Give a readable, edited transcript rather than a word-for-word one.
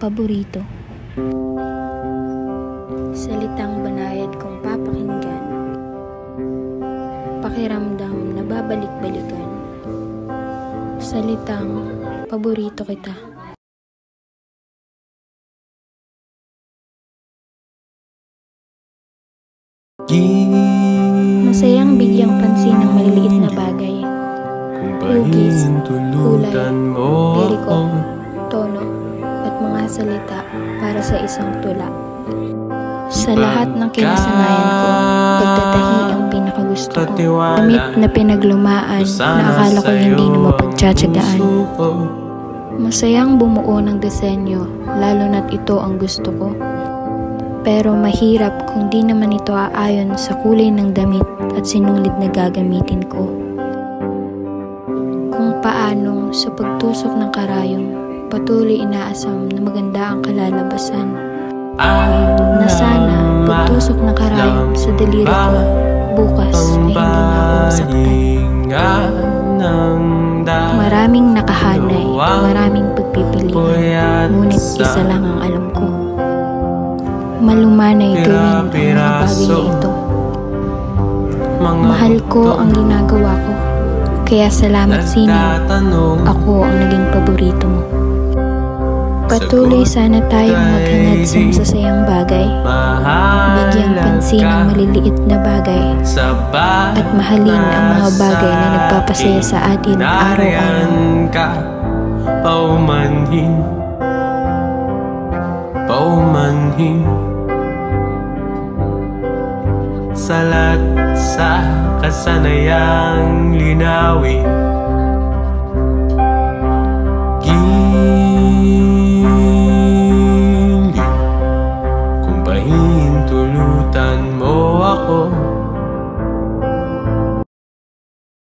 paborito. Salitang banayad kong papakinggan, pakiramdam na babalik-balikan. Salitang paborito kita. Masayang bigyang pansin ng maliliit na bagay. Hugis, kulay, liriko, tono, at mga salita para sa isang tula. Sa lahat ng kinasanayan ko, pagtatahi ang pinakagusto ko. Damit na pinaglumaan na akala ko hindi na mapagtsatsagaan. Masayang bumuo ng disenyo, lalo na't ito ang gusto ko. Pero mahirap kung di naman ito aayon sa kulay ng damit at sinulid na gagamitin ko. Kung paanong sa pagtusok ng karayong, patuloy inaasam na maganda ang kalalabasan. Na sana pagtusok ng karayom sa daliri ko, bukas ay hindi na ako masaktan. Maraming nakahanay, maraming pagpipilian, ngunit isa lang ang alam ko. Malumanay gawin ang mga bagay na ito. Mahal ko ang ginagawa ko, kaya salamat sining ako ang naging paborito mo. Patuloy sana tayong maghangad sa masasayang bagay, bigyang pansin ang maliliit na bagay, at mahalin ang mga bagay na nagpapasaya sa atin araw-araw. Paumanhin salat sa kasanayang linawin. Gilid kung pahintulutan mo ako.